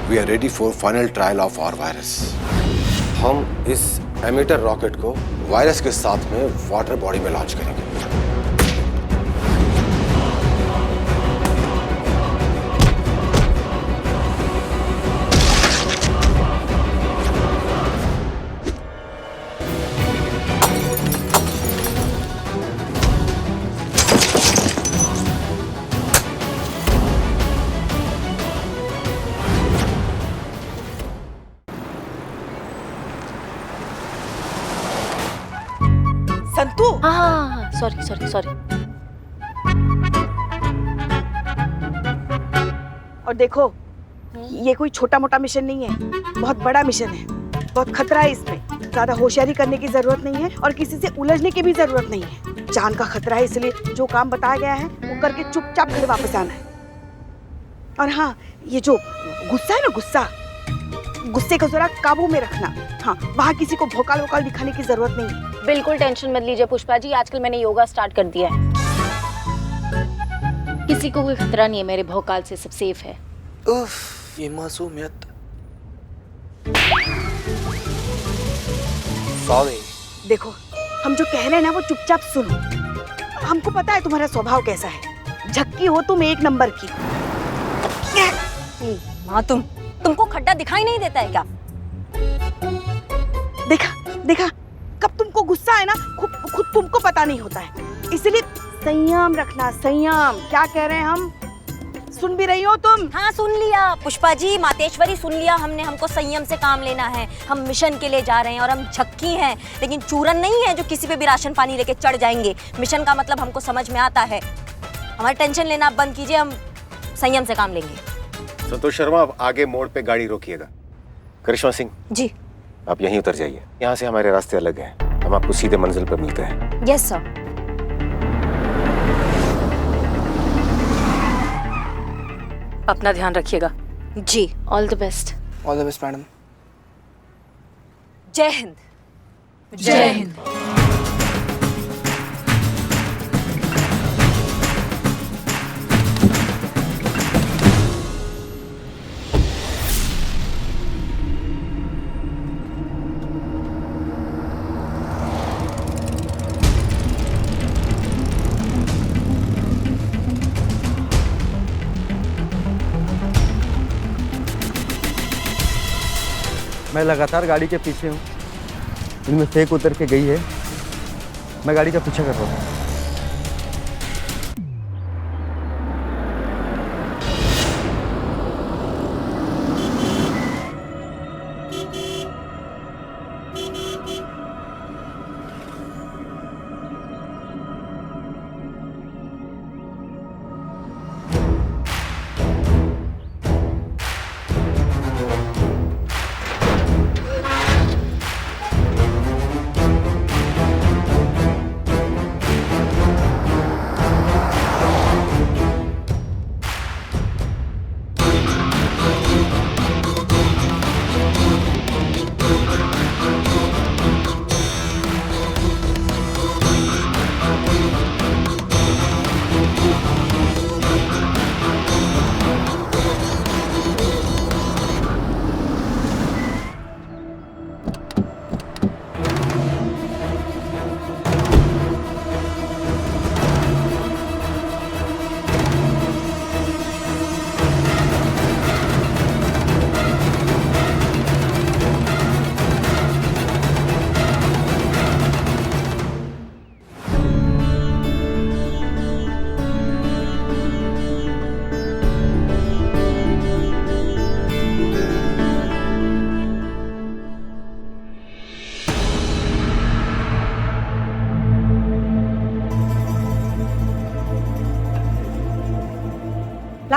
We are ready for final trial of our virus. हम इस emitter rocket को virus के साथ में वाटर बॉडी में लॉन्च करेंगे। संतू, हाँ, सॉरी सॉरी सॉरी। और देखो, ये कोई छोटा मोटा मिशन नहीं है, बहुत बड़ा मिशन है। बहुत खतरा है इसमें। ज्यादा होशियारी करने की जरूरत नहीं है और किसी से उलझने की भी जरूरत नहीं है। जान का खतरा है, इसलिए जो काम बताया गया है वो करके चुपचाप घर वापस आना है। और हाँ, ये जो गुस्सा है ना, गुस्से को जरा काबू में रखना। हाँ, वहाँ किसी को भौकाल वोकाल दिखाने की जरूरत नहीं है। बिल्कुल टेंशन मत लीजिए पुष्पा जी, आजकल मैंने योगा स्टार्ट कर दिया है। किसी को कोई खतरा नहीं है, मेरे भौकाल से सब सेफ है। उफ, ये मासूमियत। सॉरी। देखो, हम जो कह रहे हैं ना वो चुपचाप सुनो। हमको पता है तुम्हारा स्वभाव कैसा है। झक्की हो तुम एक नंबर की। माँ, तुमको खड्डा दिखाई नहीं देता है क्या? देखा, कब तुमको गुस्सा है ना, खुद तुमको पता नहीं होता है। इसलिए संयम रखना, संयम। क्या कह रहे हैं हम? सुन भी रही हो तुम? हाँ, सुन लिया पुष्पा जी, मातेश्वरी सुन लिया हमने। हमको संयम से काम लेना है। हम मिशन के लिए जा रहे हैं और हम झक्की हैं, लेकिन चूरन नहीं है जो किसी पे भी राशन पानी लेके चढ़ जाएंगे। मिशन का मतलब हमको समझ में आता है। हमारी टेंशन लेना आप बंद कीजिए, हम संयम से काम लेंगे। संतोष शर्मा, आप आगे मोड़ पे गाड़ी रोकिएगा। करिश्मा सिंह जी। आप यहीं उतर जाइए। यहाँ से हमारे रास्ते अलग हैं। हम आपको सीधे मंजिल पर मिलते हैं। Yes sir. अपना ध्यान रखिएगा जी। All the best. All the best madam. जय हिंद। जय हिंद। मैं लगातार गाड़ी के पीछे हूँ। इनमें से एक उतर के गई है। मैं गाड़ी का पीछा कर रहा हूँ।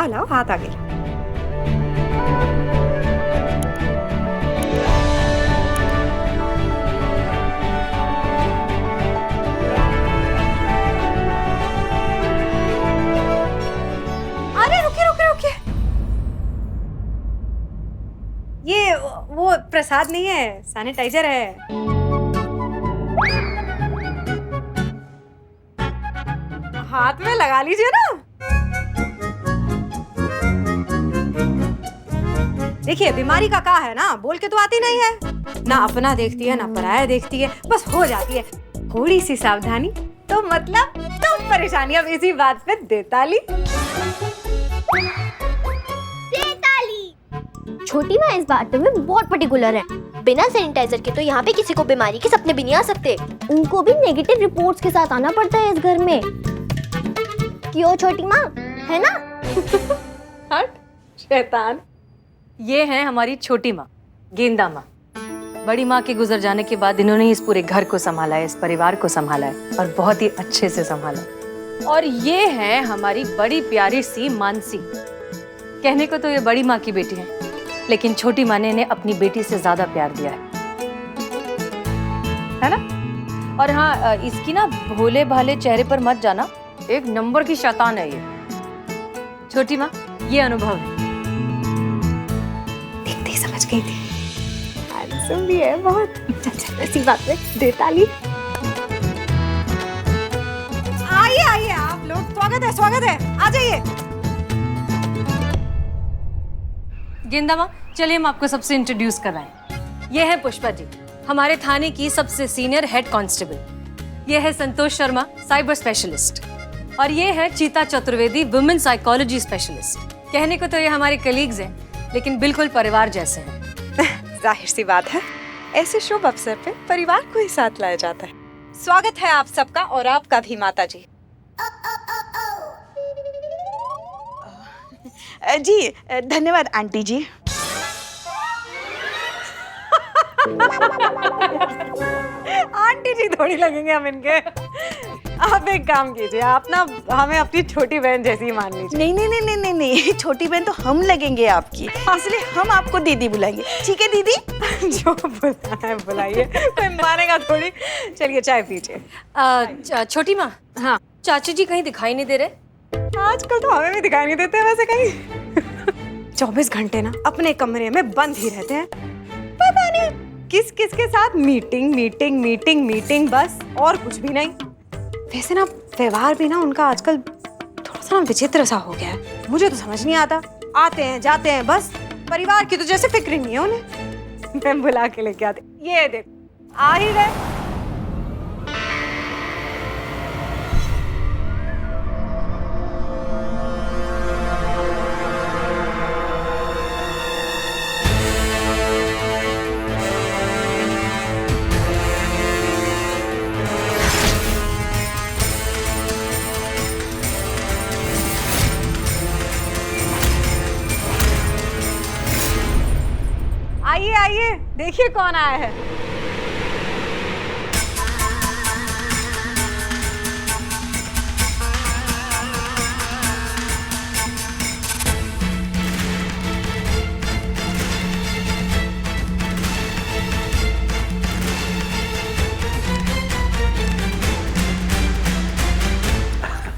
लाओ हाथ आगे। अरे रुकिए। ये वो प्रसाद नहीं है, सैनिटाइजर है। हाथ में लगा लीजिए ना। देखिए बीमारी का है ना, बोल के तो आती नहीं है, ना अपना देखती है ना पराया देखती है, बस हो जाती है। थोड़ी सी सावधानी तो मतलब तो परेशानी। अब इसी बात पे देताली। छोटी माँ इस बात में बहुत पर्टिकुलर है। बिना सैनिटाइजर के तो यहाँ पे किसी को बीमारी के सपने भी नहीं आ सकते। उनको भी नेगेटिव रिपोर्ट्स के साथ आना पड़ता है इस घर में। क्यों छोटी माँ, है ना? हट शैतान। ये है हमारी छोटी माँ, गेंदा माँ। बड़ी माँ के गुजर जाने के बाद इन्होंने इस पूरे घर को संभाला है, इस परिवार को संभाला है और बहुत ही अच्छे से संभाला है। और ये है हमारी बड़ी प्यारी सी मानसी। कहने को तो ये बड़ी माँ की बेटी है, लेकिन छोटी माँ ने इन्हें अपनी बेटी से ज्यादा प्यार दिया है ना? और हाँ, इसकी ना भोले भाले चेहरे पर मत जाना, एक नंबर की शैतान है ये। छोटी माँ, ये अनुभव है। देखते ही समझ गई थी, हैंडसम भी है बहुत। चल ऐसी बात में देताली। आइए आइए आप लोग, स्वागत है, आ जाइए। गेंदा माँ, चलिए हम आपको सबसे इंट्रोड्यूस कराएं। ये है पुष्पा जी, हमारे थाने की सबसे सीनियर हेड कांस्टेबल। ये है संतोष शर्मा, साइबर स्पेशलिस्ट। और ये है चीता चतुर्वेदी, वुमेन साइकोलॉजी स्पेशलिस्ट। कहने को तो ये हमारे कलीग्स हैं, लेकिन बिल्कुल परिवार जैसे हैं। जाहिर सी बात है, ऐसे शुभ अवसर पे परिवार को ही साथ लाया जाता है। स्वागत है आप सबका, और आपका भी माता जी। जी धन्यवाद आंटी जी। आंटी जी थोड़ी लगेंगे हम इनके। आप एक काम कीजिए, आप ना हमें अपनी छोटी बहन जैसी ही मान लीजिए। नहीं नहीं नहीं नहीं नहीं नहीं, छोटी बहन तो हम लगेंगे आपकी, इसलिए हम आपको दीदी बुलाएंगे। ठीक है दीदी? जो बुलाना है बुलाइए, कोई मानेगा थोड़ी। चलिए चाय पीजिए। छोटी माँ, हाँ चाची जी कहीं दिखाई नहीं दे रहे? आजकल तो हमें भी दिखाई नहीं देते वैसे कहीं। 24 घंटे ना अपने कमरे में बंद ही रहते हैं। पता नहीं किस किस के साथ मीटिंग मीटिंग मीटिंग मीटिंग, बस और कुछ भी नहीं। वैसे ना व्यवहार भी ना उनका आजकल थोड़ा सा विचित्र सा हो गया है। मुझे तो समझ नहीं आता, आते हैं जाते हैं बस, परिवार की तो जैसे फिक्र ही नहीं है उन्हें। मैं बुला के लेके आते, ये देख आ ही गए। आइए आइए, देखिए कौन आया है।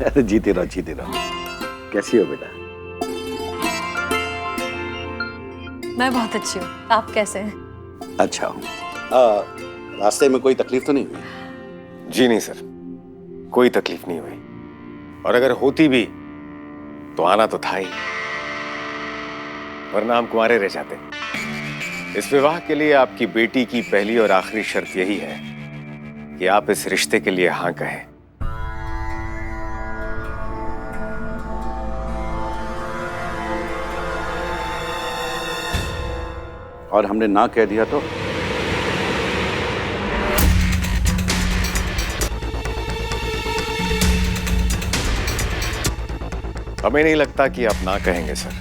अरे जीते रहो जीते रहो। कैसी हो बेटा? मैं बहुत अच्छी हूँ, आप कैसे हैं? अच्छा हूँ। रास्ते में कोई तकलीफ तो नहीं हुई? जी नहीं सर, कोई तकलीफ नहीं हुई, और अगर होती भी तो आना तो था ही, वरना हम कुंवारे रह जाते। इस विवाह के लिए आपकी बेटी की पहली और आखिरी शर्त यही है कि आप इस रिश्ते के लिए हाँ कहें। और हमने ना कह दिया तो? हमें नहीं लगता कि आप ना कहेंगे सर।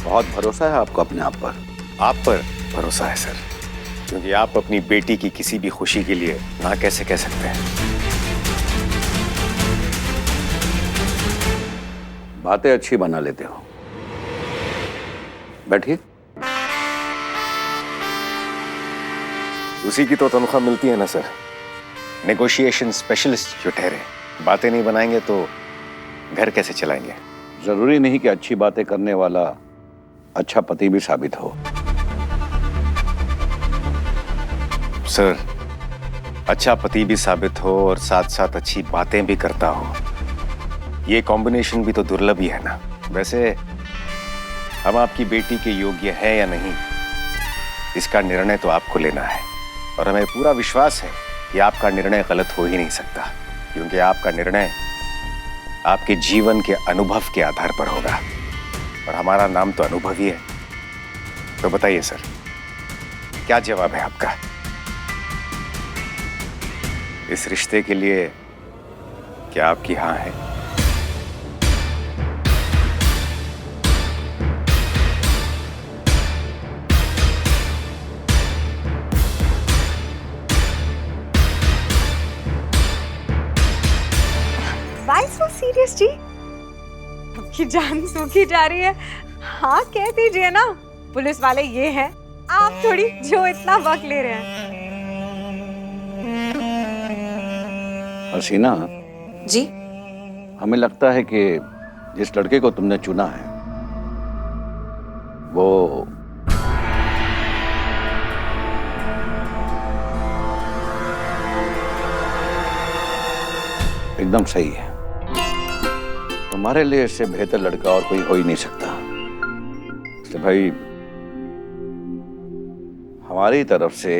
बहुत भरोसा है आपको अपने आप पर? आप पर भरोसा है सर, क्योंकि आप अपनी बेटी की किसी भी खुशी के लिए ना कैसे कह सकते हैं। बातें अच्छी बना लेते हो। बैठिए। उसी की तो तनख्वाह मिलती है ना सर, नेगोशिएशन स्पेशलिस्ट जो ठहरे। बातें नहीं बनाएंगे तो घर कैसे चलाएंगे? जरूरी नहीं कि अच्छी बातें करने वाला अच्छा पति भी साबित हो। सर, अच्छा पति भी साबित हो और साथ साथ अच्छी बातें भी करता हो, ये कॉम्बिनेशन भी तो दुर्लभ ही है ना। वैसे हम आपकी बेटी के योग्य है या नहीं, इसका निर्णय तो आपको लेना है। और हमें पूरा विश्वास है कि आपका निर्णय गलत हो ही नहीं सकता, क्योंकि आपका निर्णय आपके जीवन के अनुभव के आधार पर होगा, और हमारा नाम तो अनुभव ही है। तो बताइए सर, क्या जवाब है आपका? इस रिश्ते के लिए क्या आपकी हाँ है? Why so serious जी? आपकी जान सूखी जा रही है। हाँ कह दीजिए ना, पुलिस वाले ये हैं, आप थोड़ी जो इतना वक्त ले रहे हैं। हसीना जी? हमें लगता है कि जिस लड़के को तुमने चुना है वो एकदम सही है। तुम्हारे लिए इससे बेहतर लड़का और कोई हो ही नहीं सकता। इसलिए भाई हमारी तरफ से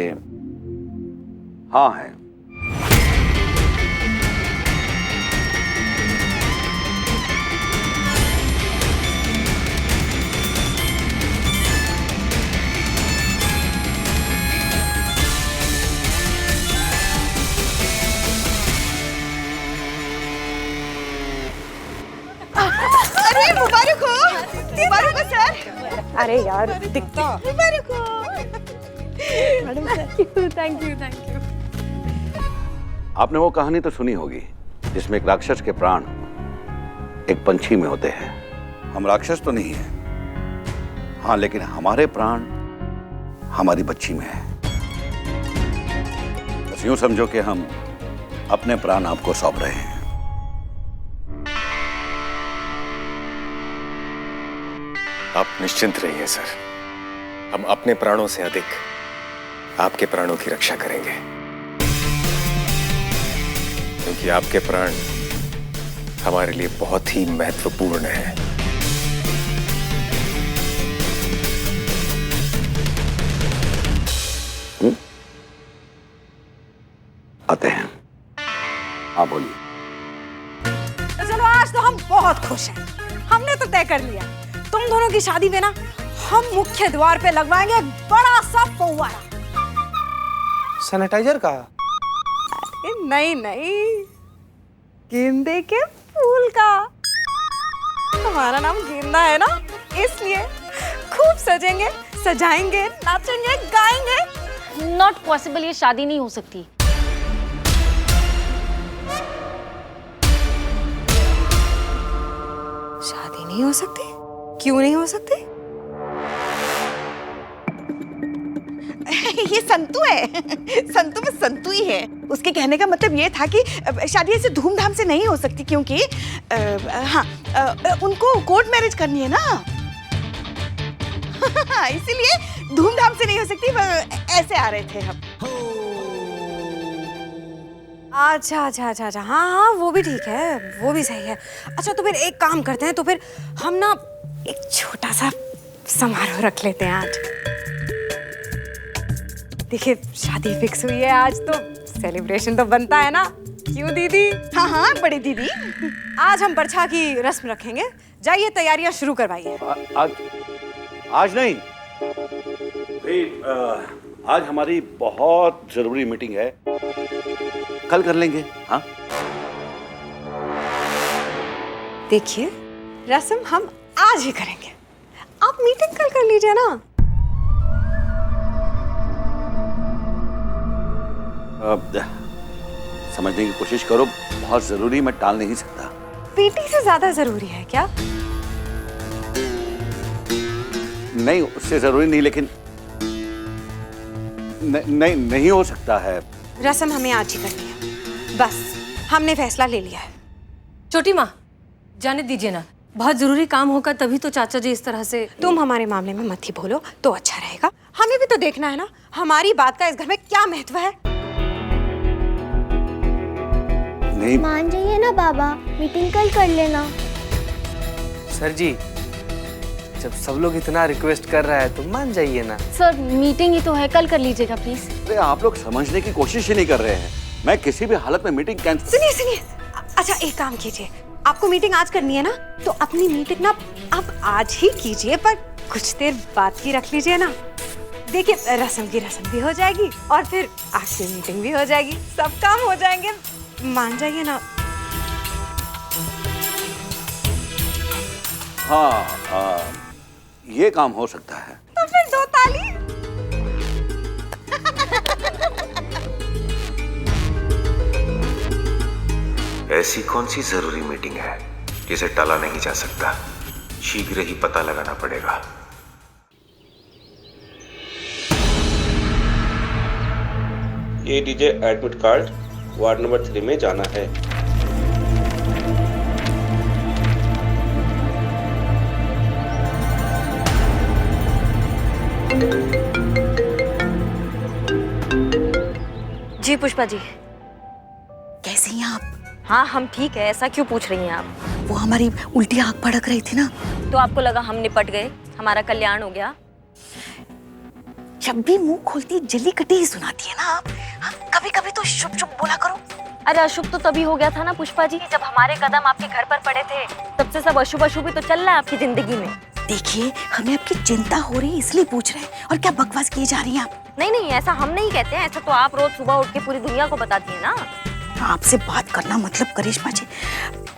हाँ है। अरे मुबारक हो सर। अरे यार दिखता। मुबारक हो मैडम सर। Thank you. आपने वो कहानी तो सुनी होगी जिसमें एक राक्षस के प्राण एक पंछी में होते हैं। हम राक्षस तो नहीं हैं, हाँ, लेकिन हमारे प्राण हमारी बच्ची में है। बस यूं समझो कि हम अपने प्राण आपको सौंप रहे हैं। आप निश्चिंत रहिए सर, हम अपने प्राणों से अधिक आपके प्राणों की रक्षा करेंगे, क्योंकि आपके प्राण हमारे लिए बहुत ही महत्वपूर्ण है। आते हैं। हाँ बोलिए। तो चलो आज तो हम बहुत खुश हैं। हमने तो तय कर लिया, तुम दोनों की शादी में ना हम मुख्य द्वार पे लगवाएंगे एक बड़ा सा फव्वारा। सैनिटाइजर का? नहीं, गेंदे के फूल का। हमारा नाम गेंदा है ना, इसलिए खूब सजेंगे, सजाएंगे, नाचेंगे, गाएंगे। नॉट पॉसिबल, ये शादी नहीं हो सकती। शादी नहीं हो सकती? क्यों नहीं हो सकती? ये संतू है। संतू में संतू ही है। उसके कहने का मतलब ये था कि शादी ऐसे धूमधाम से नहीं हो सकती, क्योंकि उनको कोर्ट मैरिज करनी है ना। इसीलिए धूमधाम से नहीं हो सकती। ऐसे आ रहे थे हम। अच्छा। हाँ वो भी ठीक है, वो भी सही है। अच्छा तो फिर एक काम करते हैं, तो फिर हम ना एक छोटा सा समारोह रख लेते हैं आज। देखिए शादी फिक्स हुई है आज, तो सेलिब्रेशन तो बनता है ना, क्यों दीदी? हाँ बड़ी दीदी। आज हम बरछा की रस्म रखेंगे। जाइए तैयारियां शुरू करवाइए। आज नहीं भाई, आज हमारी बहुत जरूरी मीटिंग है, कल कर लेंगे। हाँ देखिए रस्म हम आज ही करेंगे, आप मीटिंग कल कर लीजिए ना। समझने की कोशिश करो, बहुत जरूरी, मैं टाल नहीं सकता। बेटी से ज्यादा जरूरी है क्या? नहीं, उससे जरूरी नहीं, लेकिन नहीं हो सकता है। रस्म हमें आज ही करनी है, बस हमने फैसला ले लिया है। छोटी माँ जाने दीजिए ना, बहुत जरूरी काम होगा तभी तो चाचा जी इस तरह से। तुम हमारे मामले में मत ही बोलो तो अच्छा रहेगा। हमें भी तो देखना है ना हमारी बात का इस घर में क्या महत्व है। नहीं मान जाइए ना बाबा, मीटिंग कल कर लेना। सर जी जब सब लोग इतना रिक्वेस्ट कर रहा है तो मान जाइए ना। सर मीटिंग ही तो है, कल कर लीजिएगा प्लीज। अरे आप लोग समझने की कोशिश ही नहीं कर रहे हैं। मैं किसी भी हालत में मीटिंग कैंसिल। सुनिए सुनिए, अच्छा एक काम कीजिए, आपको मीटिंग आज करनी है ना, तो अपनी मीटिंग ना आप आज ही कीजिए, पर कुछ देर बाद की रख लीजिए ना। देखिए रस्म की रस्म भी हो जाएगी और फिर आज की मीटिंग भी हो जाएगी, सब काम हो जाएंगे, मान जाइए ना। हाँ, ये काम हो सकता है। तो फिर 2 ताली। ऐसी कौन सी जरूरी मीटिंग है जिसे टाला नहीं जा सकता? शीघ्र ही पता लगाना पड़ेगा। ये लीजिए एडमिट कार्ड, वार्ड नंबर 3 में जाना है। जी पुष्पा जी। कैसे हैं आप? हाँ हम ठीक है, ऐसा क्यों पूछ रही हैं आप? वो हमारी उल्टी आंख भड़क रही थी ना, तो आपको लगा हम निपट गए, हमारा कल्याण हो गया? जब भी मुंह खोलती जली कटी ही सुनाती है ना आप। कभी कभी तो शुभ शुभ बोला करो। अरे अशुभ तो तभी हो गया था ना पुष्पा जी, जब हमारे कदम आपके घर पर पड़े थे, तब से सब अशुभ अशुभ ही तो चल रहा है आपकी जिंदगी में। देखिए हमें आपकी चिंता हो रही है इसलिए पूछ रहे हैं, और क्या बकवास किए जा रही हैं आप? नहीं नहीं, ऐसा हम नहीं कहते हैं, ऐसा तो आप रोज सुबह उठ के पूरी दुनिया को बताती है ना। आपसे बात करना मतलब करिश्मा जी।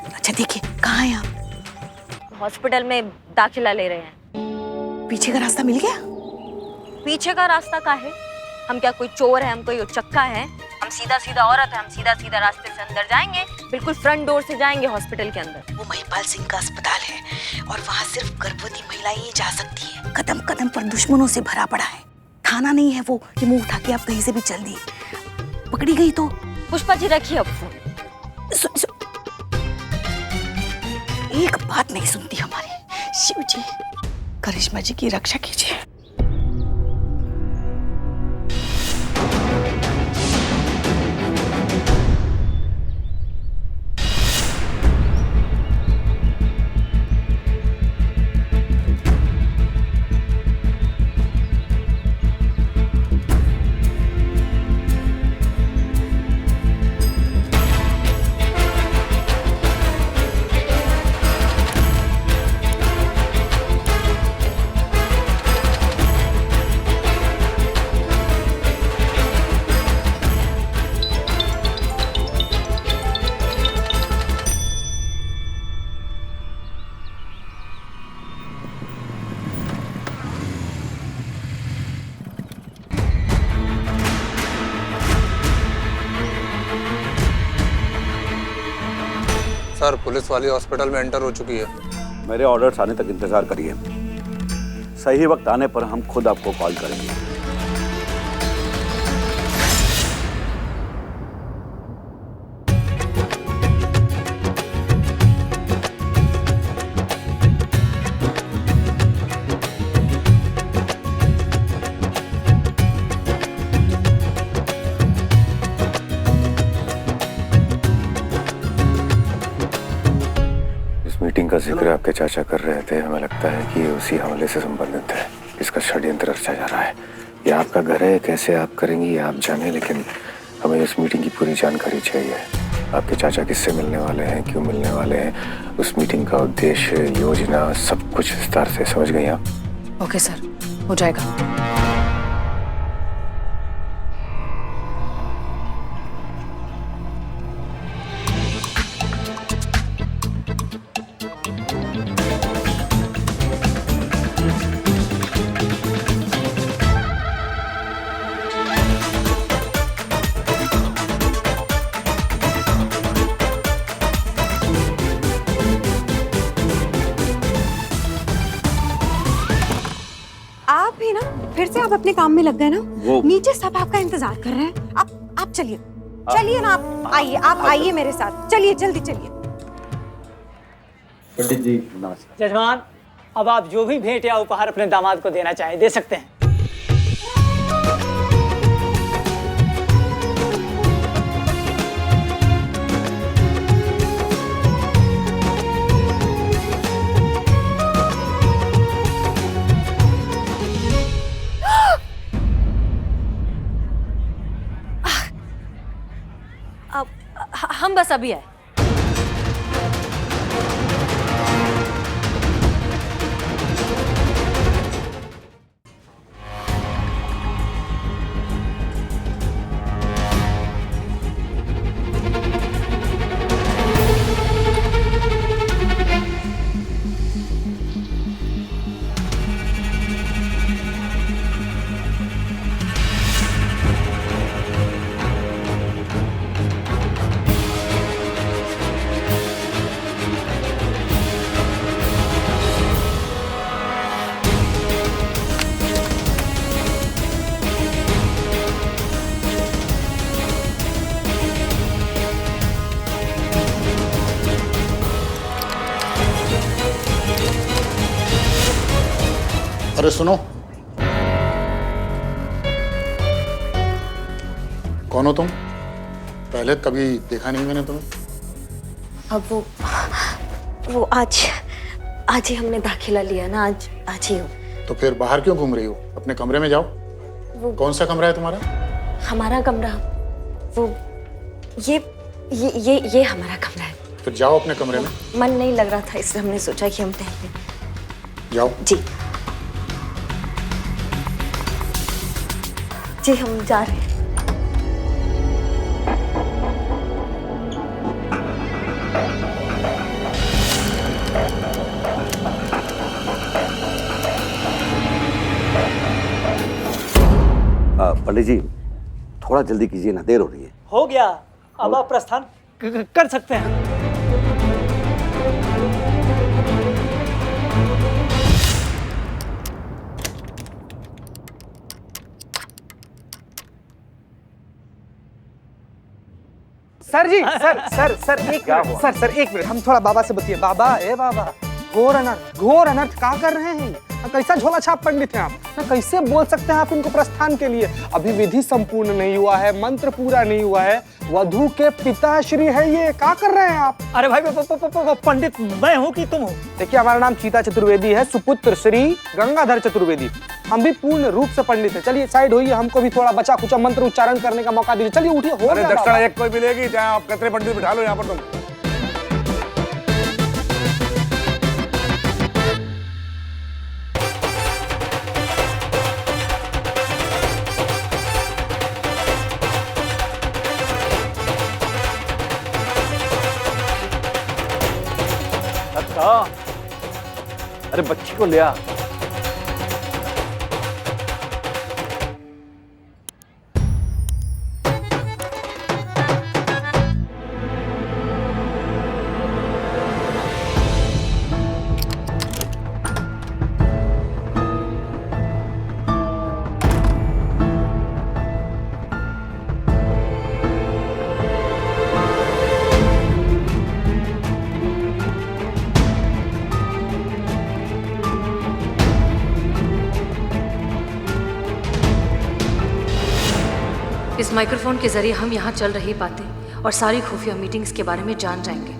अच्छा देखिए कहाँ हैं आप? हॉस्पिटल में दाखिला ले रहे हैं। पीछे का रास्ता मिल गया? पीछे का रास्ता का है? हम क्या कोई चोर है, हम कोई उचक्का है? हम सीधा सीधा औरत है, हम सीधा सीधा रास्ते से अंदर जाएंगे, बिल्कुल फ्रंट डोर से जाएंगे हॉस्पिटल के अंदर। वो महिपाल सिंह का अस्पताल है और वहाँ सिर्फ गर्भवती महिलाएं ही जा सकती है। कदम कदम पर दुश्मनों से भरा पड़ा है। थाना नहीं है वो कि मुंह उठा के आप कहीं से भी चल दी। पकड़ी गई तो पुष्पा जी रखिए अब फोन। एक बात नहीं सुनती हमारी। शिव जी करिश्मा जी की रक्षा कीजिए। सर पुलिस वाली हॉस्पिटल में एंटर हो चुकी है। मेरे ऑर्डर्स आने तक इंतजार करिए, सही वक्त आने पर हम खुद आपको कॉल करेंगे। मीटिंग का जिक्र आपके चाचा कर रहे थे, हमें लगता है कि ये उसी हमले से संबंधित है। इसका षड्यंत्र रचा जा रहा है। ये आपका घर है, कैसे आप करेंगी ये आप जाने, लेकिन हमें इस मीटिंग की पूरी जानकारी चाहिए। आपके चाचा किससे मिलने वाले हैं, क्यों मिलने वाले हैं, उस मीटिंग का उद्देश्य, योजना, सब कुछ विस्तार से समझ गई आप? ओके सर, हो जाएगा। फिर से आप अपने काम में लग गए ना। वो नीचे सब आपका इंतजार कर रहे हैं। आप चलिए चलिए ना, आप आइए मेरे साथ, चलिए जल्दी चलिए। पंडित जी जजमान, अब आप जो भी भेंट या उपहार अपने दामाद को देना चाहें दे सकते हैं। हम बस अभी आए। अरे सुनो, कौन हो तुम? पहले कभी देखा नहीं मैंने तुम्हें। अब वो आज ही हमने दाखिला लिया ना, आज ही हो। तो फिर बाहर क्यों घूम रही हो? अपने कमरे में जाओ। कौन सा कमरा है तुम्हारा? हमारा कमरा, वो ये हमारा कमरा है। फिर जाओ अपने कमरे में। मन नहीं लग रहा था, इसलिए हमने सोचा कि हम टहलें। जाओ। जी हम जा रहे हैं। पंडित जी, थोड़ा जल्दी कीजिए ना, देर हो रही है। हो गया, अब आप प्रस्थान कर सकते हैं। सर जी, सर एक मिनट, सर एक मिनट, हम थोड़ा बाबा से बतिए। बाबा, ए बाबा, घोर अनर्थ क्या कर रहे हैं? कैसा झोला छाप पंडित हैं आप? कैसे बोल सकते हैं आप इनको प्रस्थान के लिए? अभी विधि संपूर्ण नहीं हुआ है, मंत्र पूरा नहीं हुआ है, वधू के पिताश्री है ये, क्या कर रहे हैं आप? अरे भाई पंडित मैं हूँ कि तुम हो? देखिए, हमारा नाम चीता चतुर्वेदी है, सुपुत्र श्री गंगाधर चतुर्वेदी। हम भी पूर्ण रूप से पंडित हैं। चलिए साइड होइए, हमको भी थोड़ा बचा खुचा मंत्र उच्चारण करने का मौका दीजिए। चलिए उठिए। अरे दक्षिणा एक कोई मिलेगी, चाहे आप कितने पंडित बिठा लो यहाँ पर तुम। अरे बच्ची को ले आ। इस माइक्रोफोन के जरिए हम यहाँ चल रही बातें और सारी खुफिया मीटिंग्स के बारे में जान जाएंगे।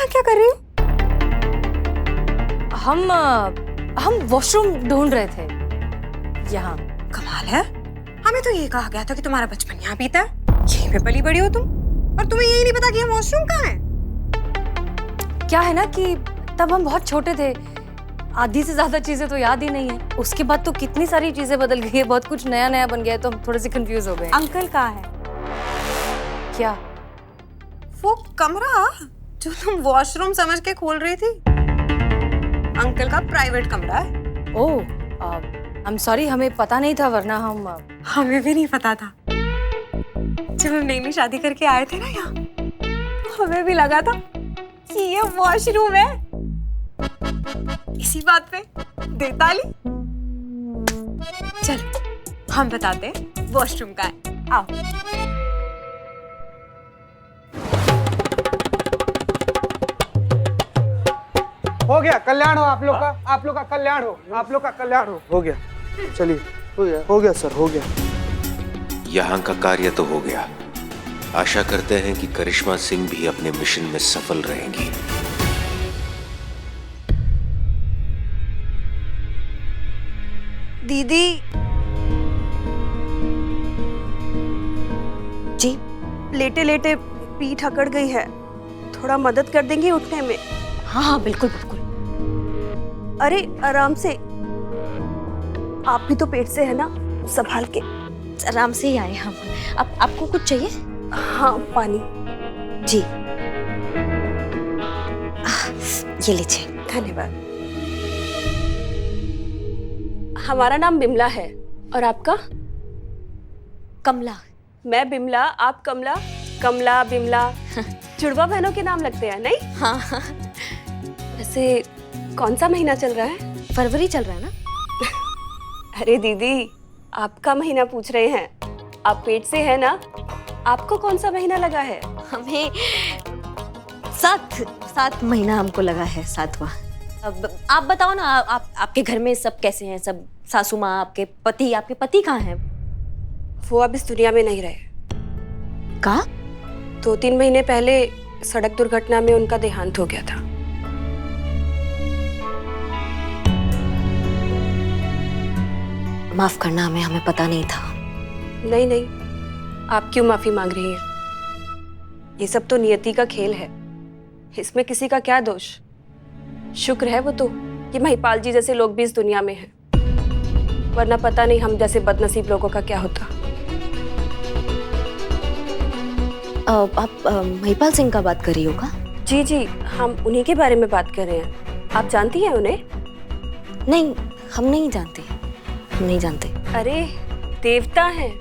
क्या कर रही हो? हम वॉशरूम ढूंढ रहे थे यहाँ। कमाल है, हमें तो ये कहा गया था कि तुम्हारा बचपन यहाँ बीता है, यहीं पे पली बड़ी हो तुम, और तुम्हें यही नहीं पता कि ये वॉशरूम कहाँ है। क्या है ना कि तब हम बहुत छोटे थे, आधी से ज्यादा चीजें तो याद ही नहीं है। उसके बाद तो कितनी सारी चीजें बदल गई है, बहुत कुछ नया नया बन गया है, तो हम थोड़े से कंफ्यूज हो गए। अंकल कहाँ है? क्या? वो कमरा जो तुम वॉशरूम समझ के खोल रही थी, अंकल का प्राइवेट कमरा है। ओह, आई एम सॉरी, हमें पता नहीं था, वरना हमें भी नहीं पता था। जब हम नई शादी करके आए थे ना यहाँ, तो हमें भी लगा था कि ये वॉशरूम है। इसी बात पे दे ताली। चलो हम बताते हैं वॉशरूम का है, आओ। गया, कल्याण हो आप लोग का, आप लोग का कल्याण हो, आप लोग का कल्याण हो गया। चलिए, हो गया सर, हो गया। यहाँ का कार्य तो हो गया। आशा करते हैं कि करिश्मा सिंह भी अपने मिशन में सफल रहेंगी। दीदी जी लेटे लेटे पीठ अकड़ गई है, थोड़ा मदद कर देंगी उठने में? हाँ हाँ बिल्कुल बिल्कुल। अरे आराम से, आप भी तो पेट से है ना, संभाल के। आराम से ही आए हम। आपको कुछ चाहिए? हाँ पानी। जी ये लीजिए। धन्यवाद। हमारा नाम बिमला है, और आपका? कमला। मैं बिमला, आप कमला। कमला बिमला जुड़वा बहनों के नाम लगते हैं नहीं? हाँ। वैसे कौन सा महीना चल रहा है? फरवरी चल रहा है ना। अरे दीदी, आपका महीना पूछ रहे हैं, आप पेट से है ना? आपको कौन सा महीना लगा है? हमें सात महीना हमको लगा है, 7वां। अब आप बताओ ना, आपके घर में सब कैसे हैं? सब सासू माँ, आपके पति कहाँ हैं? वो अब इस दुनिया में नहीं रहे। कहाँ? 2-3 महीने पहले सड़क दुर्घटना में उनका देहांत हो गया था। माफ करना, हमें पता नहीं था। नहीं, आप क्यों माफी मांग रही हैं? ये सब तो नियति का खेल है, इसमें किसी का क्या दोष? शुक्र है वो तो कि महिपाल जी जैसे लोग भी इस दुनिया में हैं, वरना पता नहीं हम जैसे बदनसीब लोगों का क्या होता। आप महिपाल सिंह का बात कर रही होगा? जी, हम उन्हीं के बारे में बात कर रहे हैं। आप जानती हैं उन्हें? नहीं, हम नहीं जानते। अरे देवता हैं,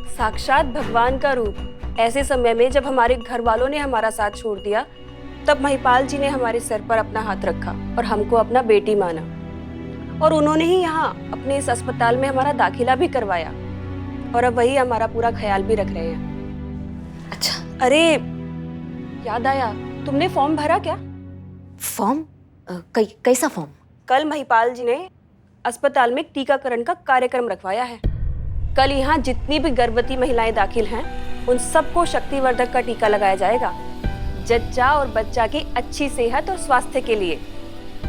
साक्षात भगवान का रूप। ऐसे समय में जब हमारे घर वालों ने हमारा साथ छोड़ दिया, तब महिपाल जी ने हमारे सर पर अपना हाथ रखा और हमको अपना बेटी माना, और उन्होंने ही यहाँ अपने इस अस्पताल में हमारा दाखिला भी करवाया, और अब वही हमारा पूरा ख्याल भी रख रहे हैं। अच्छा। अरे याद आया, तुमने फॉर्म भरा क्या? फॉर्म? कैसा फॉर्म? कल महिपाल जी ने अस्पताल में टीकाकरण का कार्यक्रम रखवाया है। कल यहाँ जितनी भी गर्भवती महिलाएं दाखिल हैं, उन सबको शक्तिवर्धक का टीका लगाया जाएगा, जच्चा और बच्चा की अच्छी सेहत और स्वास्थ्य के लिए।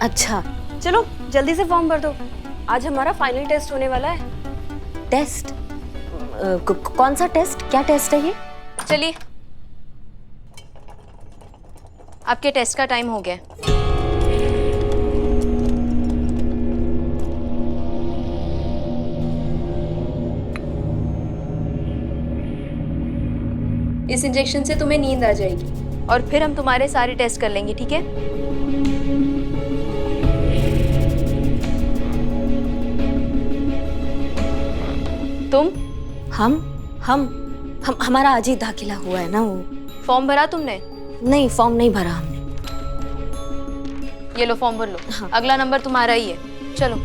अच्छा, चलो जल्दी से फॉर्म भर दो, आज हमारा फाइनल टेस्ट होने वाला है। टेस्ट? कौन सा टेस्ट? क्या टेस्ट है ये? चलिए, आपके टेस्ट का टाइम हो गया। इस इंजेक्शन से तुम्हें नींद आ जाएगी, और फिर हम तुम्हारे सारे टेस्ट कर लेंगे, ठीक है? तुम? हम हमारा आज ही दाखिला हुआ है ना। वो फॉर्म भरा तुमने? नहीं, फॉर्म नहीं भरा हमने। ये लो फॉर्म भर लो। हाँ। अगला नंबर तुम्हारा ही है, चलो।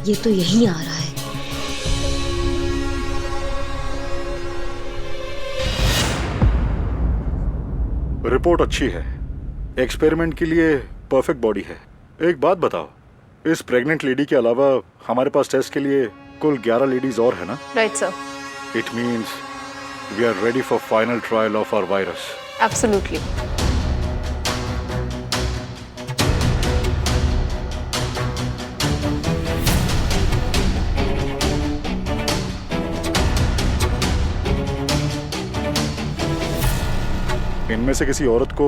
ये तो यही आ रहा है। रिपोर्ट अच्छी है, एक्सपेरिमेंट के लिए परफेक्ट बॉडी है। एक बात बताओ, इस प्रेग्नेंट लेडी के अलावा हमारे पास टेस्ट के लिए कुल 11 लेडीज और है ना? Right sir. It means we are ready for final trial of our virus. Absolutely. इनमें से किसी औरत को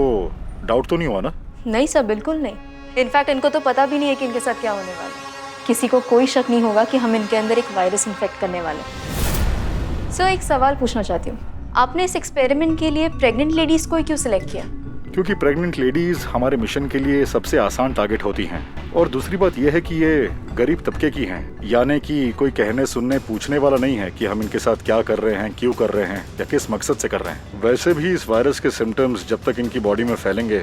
डाउट तो नहीं हुआ ना? नहीं सर, बिल्कुल नहीं। इनफैक्ट इनको तो पता भी नहीं है कि इनके साथ क्या होने वाला है। किसी को कोई शक नहीं होगा कि हम इनके अंदर एक वायरस इन्फेक्ट करने वाले हैं। सर, एक सवाल पूछना चाहती हूँ, आपने इस एक्सपेरिमेंट के लिए प्रेग्नेंट लेडीज को ही क्यों सिलेक्ट किया? क्योंकि प्रेग्नेंट लेडीज हमारे मिशन के लिए सबसे आसान टारगेट होती हैं। और दूसरी बात यह है कि ये गरीब तबके की हैं, यानी कि कोई कहने सुनने पूछने वाला नहीं है कि हम इनके साथ क्या कर रहे हैं, क्यों कर रहे हैं या किस मकसद से कर रहे हैं। वैसे भी इस वायरस के सिम्टम्स जब तक इनकी बॉडी में फैलेंगे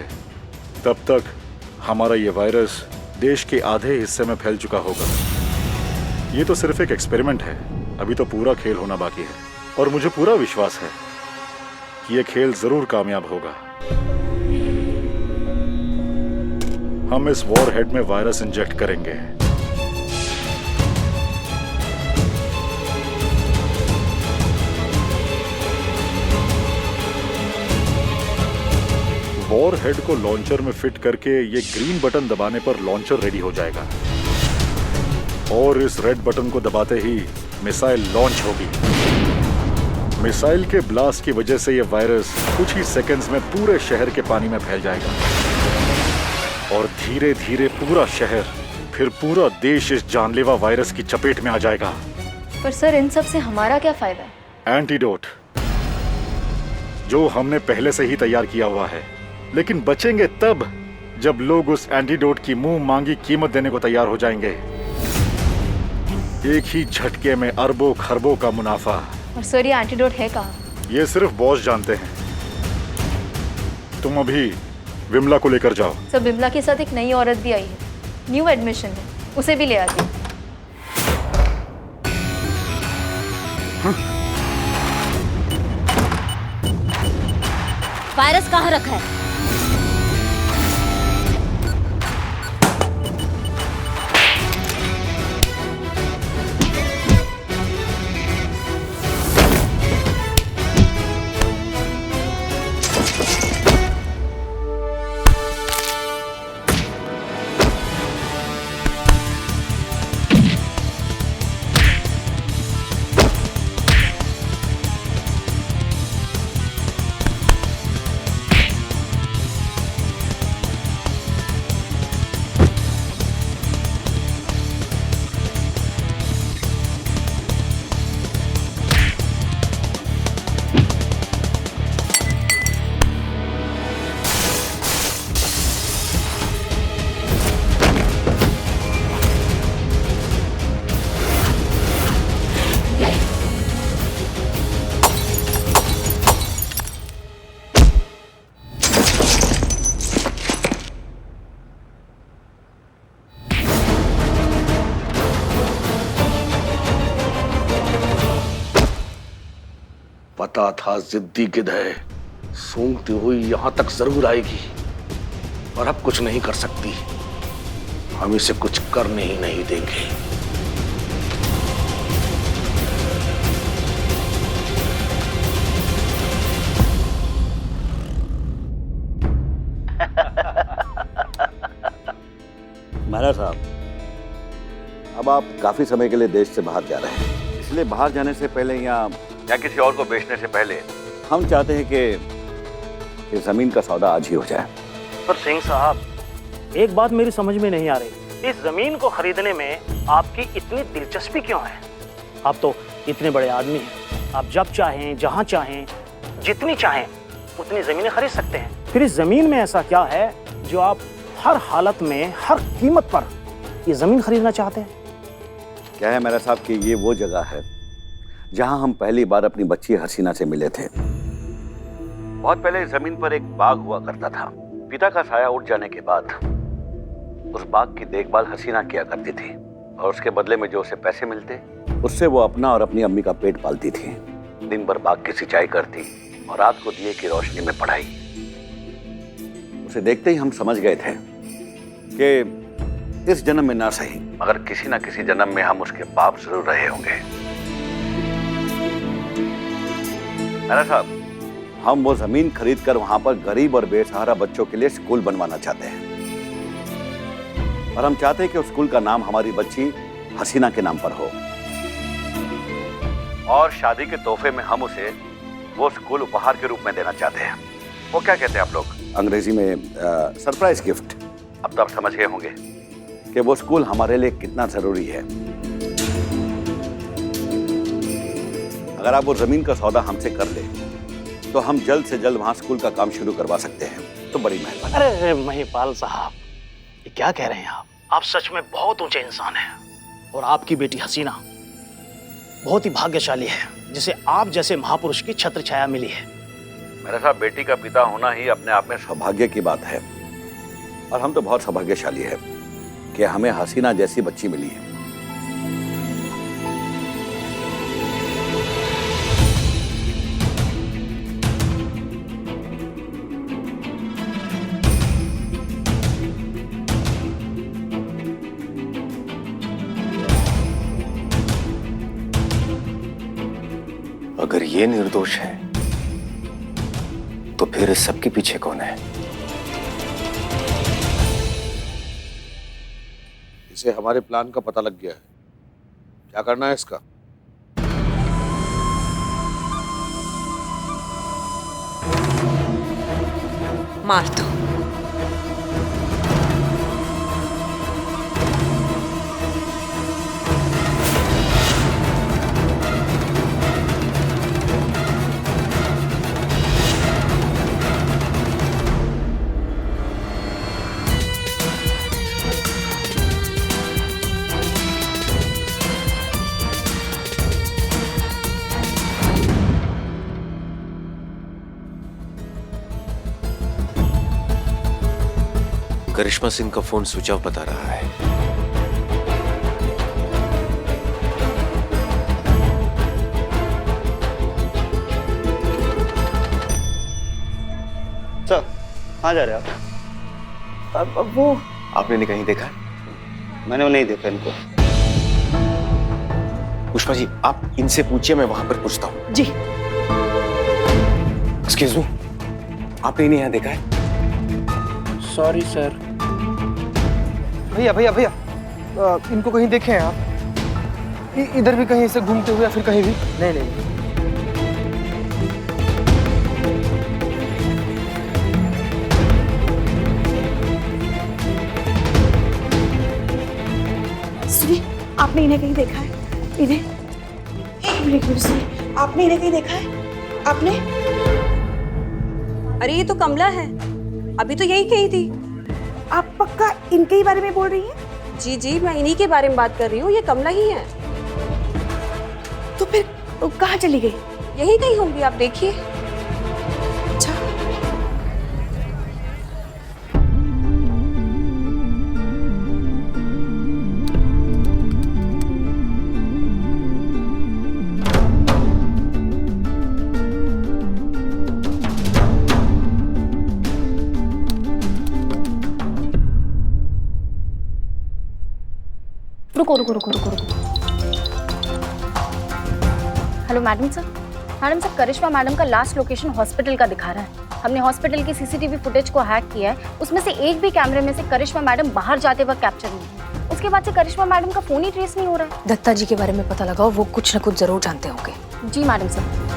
तब तक हमारा ये वायरस देश के आधे हिस्से में फैल चुका होगा। ये तो सिर्फ एक एक्सपेरिमेंट है, अभी तो पूरा खेल होना बाकी है। और मुझे पूरा विश्वास है कि ये खेल जरूर कामयाब होगा। हम इस वॉर हेड में वायरस इंजेक्ट करेंगे। वॉर हेड को लॉन्चर में फिट करके ये ग्रीन बटन दबाने पर लॉन्चर रेडी हो जाएगा और इस रेड बटन को दबाते ही मिसाइल लॉन्च होगी। मिसाइल के ब्लास्ट की वजह से ये वायरस कुछ ही सेकंड्स में पूरे शहर के पानी में फैल जाएगा और धीरे धीरे पूरा शहर, फिर पूरा देश इस जानलेवा वायरस की चपेट में आ जाएगा। पर सर, इन सब से हमारा क्या फायदा है? एंटीडोट, जो हमने पहले से ही तैयार किया हुआ है, लेकिन बचेंगे तब जब लोग उस एंटीडोट की मुंह मांगी कीमत देने को तैयार हो जाएंगे। एक ही झटके में अरबों खरबों का मुनाफा। और सर, ये एंटीडोट है कहाँ? ये सिर्फ बॉस जानते हैं। तुम अभी विमला को लेकर जाओ। सर, विमला के साथ एक नई औरत भी आई है, न्यू एडमिशन है, उसे भी ले आती हूँ। वायरस कहाँ रखा है? पता था जिद्दी गिद्ध है, सूंघती हुई यहां तक जरूर आएगी, पर अब कुछ नहीं कर सकती। हम इसे कुछ करने ही नहीं देंगे। महाराज साहब, अब आप काफी समय के लिए देश से बाहर जा रहे हैं, इसलिए बाहर जाने से पहले या किसी और को बेचने से पहले हम चाहते हैं कि जमीन का सौदा आज ही हो जाए। पर सिंह साहब, एक बात मेरी समझ में नहीं आ रही, इस जमीन को खरीदने में आपकी इतनी दिलचस्पी क्यों है? आप तो इतने बड़े आदमी हैं, आप जब चाहें, जहां चाहें, जितनी चाहें उतनी जमीनें खरीद सकते हैं। फिर इस जमीन में ऐसा क्या है जो आप हर हालत में, हर कीमत पर ये जमीन खरीदना चाहते हैं? क्या है मेरा साहब कि ये वो जगह है जहां हम पहली बार अपनी बच्ची हसीना से मिले थे। बहुत पहले इस जमीन पर एक बाग हुआ करता था। पिता का साया उठ जाने के बाद उस बाग की देखभाल हसीना किया करती थी और उसके बदले में जो उसे पैसे मिलते उससे वो अपना और अपनी अम्मी का पेट पालती थी। दिन भर बाग की सिंचाई करती और रात को दिए की रोशनी में पढ़ाई। उसे देखते ही हम समझ गए थे कि इस जन्म में ना सही मगर किसी ना किसी जन्म में हम उसके बाप जरूर रहे होंगे। मेरा साहब, हम वो जमीन खरीदकर वहां पर गरीब और बेसहारा बच्चों के लिए स्कूल बनवाना चाहते हैं और हम चाहते हैं कि उस स्कूल का नाम हमारी बच्ची हसीना के नाम पर हो और शादी के तोहफे में हम उसे वो स्कूल उपहार के रूप में देना चाहते हैं। वो क्या कहते हैं आप लोग अंग्रेजी में सरप्राइज गिफ्ट। अब तो आप समझ गए होंगे कि वो स्कूल हमारे लिए कितना जरूरी है। अगर आप वो जमीन का सौदा हमसे कर ले तो हम जल्द से जल्द वहां स्कूल का काम शुरू करवा सकते हैं। तो बड़ी मेहरबानी। अरे महिपाल साहब, ये क्या कह रहे हैं आप सच में बहुत ऊंचे इंसान हैं। और आपकी बेटी हसीना बहुत ही भाग्यशाली है जिसे आप जैसे महापुरुष की छत्र छाया मिली है। मेरे साहब, बेटी का पिता होना ही अपने आप में सौभाग्य की बात है और हम तो बहुत सौभाग्यशाली है कि हमें हसीना जैसी बच्ची मिली है। अगर ये निर्दोष है तो फिर इस सबके पीछे कौन है? इसे हमारे प्लान का पता लग गया है। क्या करना है इसका? मार दो। करिश्मा सिंह का फोन स्विच ऑफ बता रहा है। सर, कहाँ जा रहे हैं आप? वो आपने कहीं देखा? मैंने वो नहीं देखा इनको। पुष्पा जी, आप इनसे पूछिए, मैं वहां पर पूछता हूँ। जी। एक्सक्यूज मी, आपने इन्हें यहाँ देखा है? Sorry sir. भैया भैया भैया, इनको कहीं देखे हैं आप? इधर भी कहीं से घूमते हुए या फिर कहीं भी? नहीं नहीं। सुनिए, आपने इन्हें कहीं देखा है? इन्हें एक मिनट सुनिए, आपने इन्हें कहीं देखा है? आपने? अरे ये तो कमला है, अभी तो यही कही थी। आप पक्का इनके ही बारे में बोल रही हैं? जी जी, मैं इन्हीं के बारे में बात कर रही हूँ, ये कमला ही है। तो फिर कहाँ चली गई? यही कहीं होंगी, आप देखिए। अच्छा। रुको रुको रुको रुको रुको। Hello madam sir. Madam sir, Karishma madam का लास्ट लोकेशन हॉस्पिटल का दिखा रहा है। हमने हॉस्पिटल की सीसीटीवी फुटेज को हैक किया है, उसमें से एक भी कैमरे में से करिश्मा मैडम बाहर जाते वक्त कैप्चर नहीं है। उसके बाद से करिश्मा मैडम का फोन ही ट्रेस नहीं हो रहा है। दत्ता जी के बारे में पता लगाओ, वो कुछ न कुछ जरूर जानते होंगे। जी मैडम सर।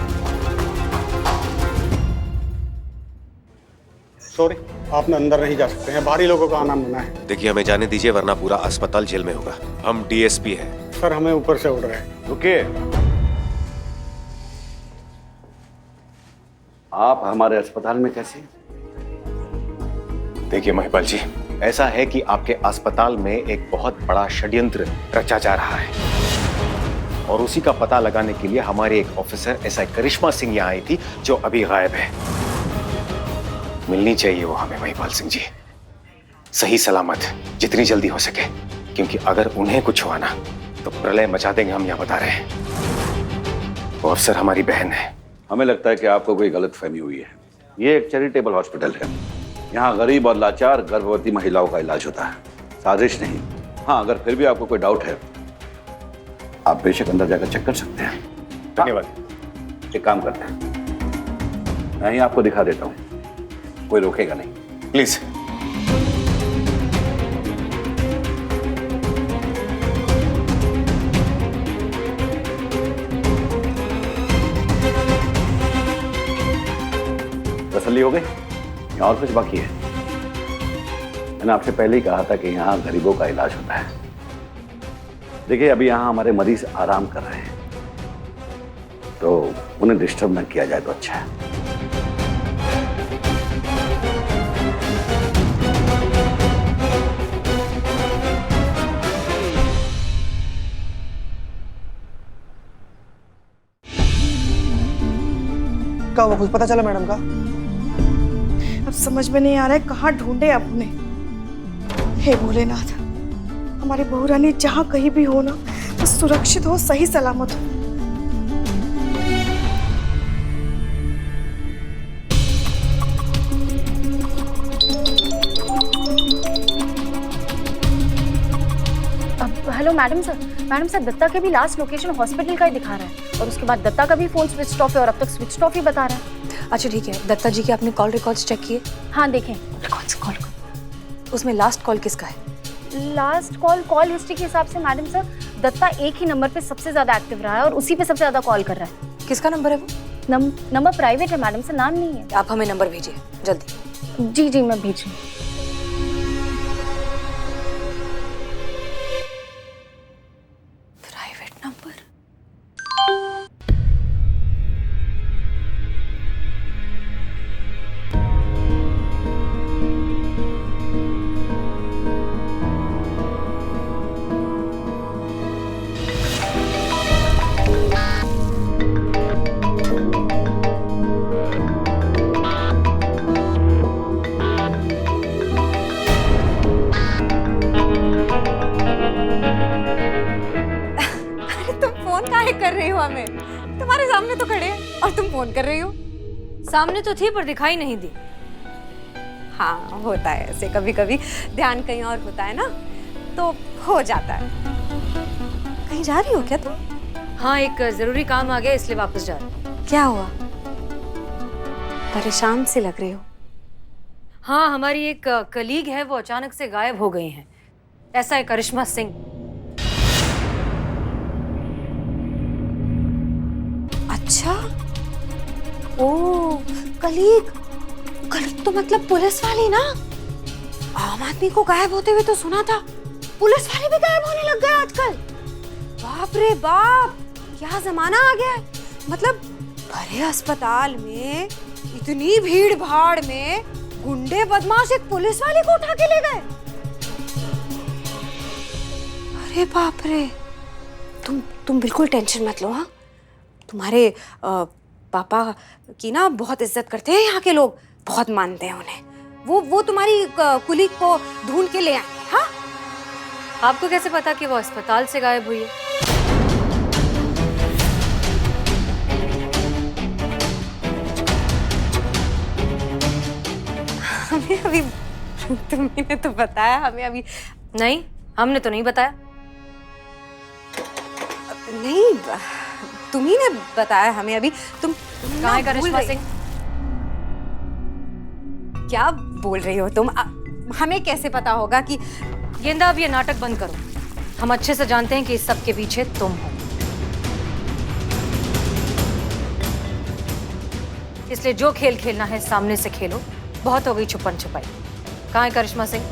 सॉरी, आप अंदर नहीं जा सकते हैं, बाहरी लोगों का आना मना है। देखिए, हमें जाने दीजिए वरना पूरा अस्पताल जेल में होगा। हम डीएसपी हैं। सर, हमें ऊपर से ऑर्डर है। रुकिए, आप हमारे अस्पताल में कैसे? देखिए महिपाल जी, ऐसा है कि आपके अस्पताल में एक बहुत बड़ा षड्यंत्र रचा जा रहा है और उसी का पता लगाने के लिए हमारे एक ऑफिसर एसआई करिश्मा सिंह यहाँ आई थी, जो अभी गायब है। मिलनी चाहिए वो हमें महिपाल सिंह जी, सही सलामत, जितनी जल्दी हो सके, क्योंकि अगर उन्हें कुछ हुआ ना तो प्रलय मचा देंगे, हम यहाँ बता रहे हैं। वो अफसर हमारी बहन है। हमें लगता है कि आपको कोई गलतफहमी हुई है। ये एक चैरिटेबल हॉस्पिटल है, यहाँ गरीब और लाचार गर्भवती महिलाओं का इलाज होता है, साजिश नहीं। हाँ, अगर फिर भी आपको कोई डाउट है, आप बेशक अंदर जाकर चेक कर सकते हैं। धन्यवाद। एक काम करते हैं, मैं ही आपको दिखा देता हूँ, कोई रोकेगा नहीं। प्लीज। तसल्ली हो गई? या और कुछ बाकी है? मैंने आपसे पहले ही कहा था कि यहाँ गरीबों का इलाज होता है। देखिए, अभी यहाँ हमारे मरीज आराम कर रहे हैं, तो उन्हें डिस्टर्ब न किया जाए तो अच्छा है। क्या हुआ, कुछ पता चला मैडम का? अब समझ में नहीं आ रहा है कहाँ ढूंढे अब उन्हें। हे भोलेनाथ, हमारी बहू रानी जहाँ कहीं भी हो ना, बस सुरक्षित हो, सही सलामत हो। हेलो मैडम सर, दत्ता के भी लास्ट लोकेशन हॉस्पिटल का ही दिखा रहा है और उसके बाद दत्ता का भी फोन स्विच ऑफ है और अब तक स्विच ऑफ ही बता रहा है। अच्छा ठीक है, दत्ता जी के आपने कॉल रिकॉर्ड्स चेक किए? हाँ देखें। रिकॉर्ड्स कॉल, उसमें लास्ट कॉल किसका है? लास्ट कॉल हिस्ट्री के हिसाब से मैडम सर, दत्ता एक ही नंबर पे सबसे ज्यादा एक्टिव रहा है और उसी पे सबसे ज्यादा कॉल कर रहा है। किसका नंबर है वो? नंबर प्राइवेट है मैडम सर, नाम नहीं है। आप हमें नंबर भेजिए जल्दी। जी मैं भेज रही हूँ। Private number? कर रही हो हमें? तुम्हारे सामने तो खड़े हैं और तुम फोन कर रही हो। सामने तो थी पर दिखाई नहीं दी। हाँ होता है ऐसे, कभी कभी ध्यान कहीं और होता है ना, तो हो जाता है। कहीं जा रही हो क्या तुम? हाँ, एक जरूरी काम आ गया इसलिए वापस जा रही हूँ। क्या हुआ? परेशान सी लग रही हो। हाँ, हमारी एक कलीग है, वो अचानक से गायब हो गई हैं। ऐसा है करिश्मा सिंह। अच्छा, ओ कलीग तो मतलब पुलिस वाली ना? आम आदमी को गायब होते हुए तो सुना था, पुलिस वाले भी गायब होने लग गए आजकल। बाप रे बाप, क्या जमाना आ गया है। मतलब भरे अस्पताल में इतनी भीड़ भाड़ में गुंडे बदमाश एक पुलिस वाले को उठा के ले गए। अरे बाप रे, तुम बिल्कुल टेंशन मत लो। हाँ, तुम्हारे पापा की ना बहुत इज्जत करते हैं यहाँ के लोग, बहुत मानते हैं उन्हें। वो तुम्हारी कुलीग को ढूंढ के ले आएंगे। हाँ, आपको कैसे पता कि वो अस्पताल से गायब हुई है? हमें अभी तुमने तो बताया, हमें अभी नहीं, हमने तो नहीं बताया। नहीं, तुम्ही ने बताया हमें अभी। तुम कहाँ है करिश्मा सिंह? क्या बोल रही हो तुम? हमें कैसे पता होगा कि? गेंदा, अब ये नाटक बंद करो। हम अच्छे से जानते हैं कि इस सब के पीछे तुम हो, इसलिए जो खेल खेलना है सामने से खेलो। बहुत हो गई छुपन छुपाई। कहाँ है करिश्मा सिंह?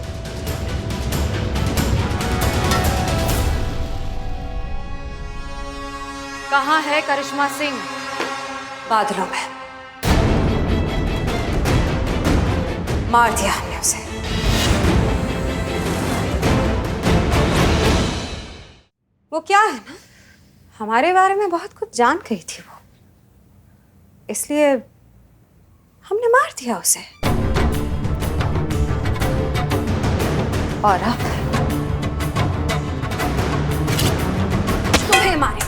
कहाँ है करिश्मा सिंह? बादलों में। मार दिया हमने उसे। वो क्या है ना, हमारे बारे में बहुत कुछ जान गई थी वो, इसलिए हमने मार दिया उसे। और अब तुम्हें मारेंगे।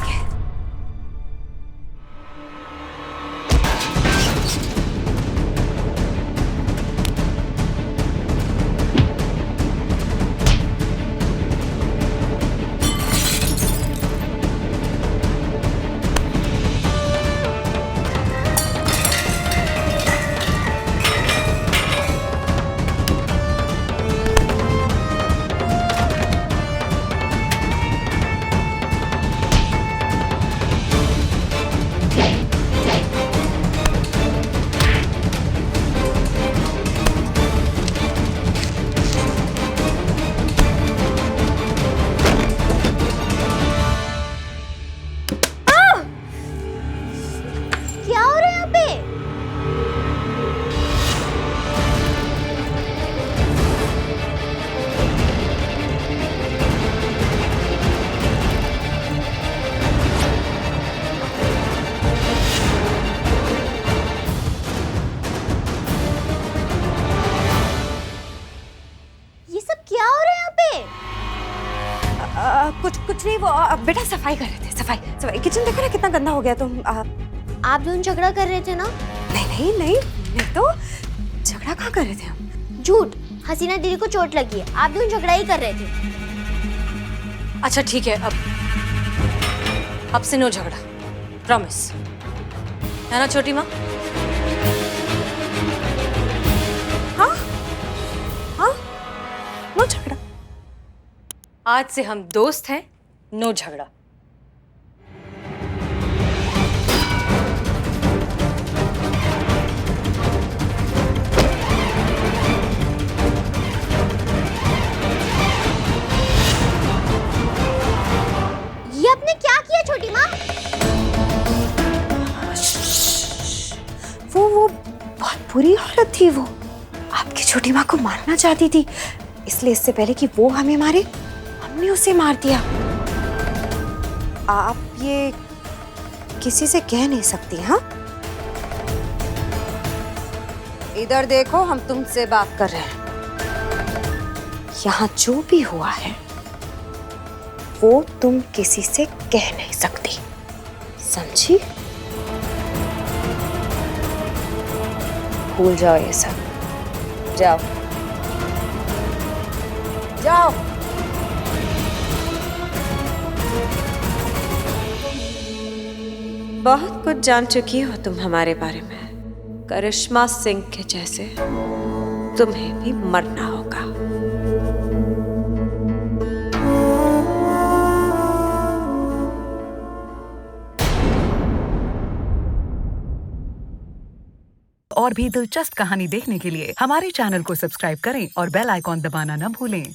कुछ नहीं, वो बेटा सफाई कर रहे थे, सफाई। किचन देखो ना कितना गंदा हो गया। तुम आप दोनों झगड़ा कर रहे थे ना? नहीं तो झगड़ा कहाँ कर रहे थे हम? झूठ, हसीना दीदी को चोट लगी है, आप दोनों झगड़ा ही कर रहे थे। अच्छा ठीक है, अब से नो झगड़ा, प्रॉमिस, है ना छोटी माँ? हाँ, नो झगड़ा। आज से हम दोस्त हैं, नो झगड़ा। ये आपने क्या किया छोटी माँ? वो बहुत बुरी औरत थी। वो आपकी छोटी माँ को मारना चाहती थी, इसलिए इससे पहले कि वो हमें मारे हमने उसे मार दिया। आप ये किसी से कह नहीं सकती। हाँ, इधर देखो, हम तुमसे बात कर रहे हैं। यहाँ जो भी हुआ है वो तुम किसी से कह नहीं सकती, समझी? भूल जाओ ये सब, जाओ जाओ। बहुत कुछ जान चुकी हो तुम हमारे बारे में, करिश्मा सिंह के जैसे तुम्हें भी मरना होगा। और भी दिलचस्प कहानी देखने के लिए हमारे चैनल को सब्सक्राइब करें और बेल आइकॉन दबाना न भूलें।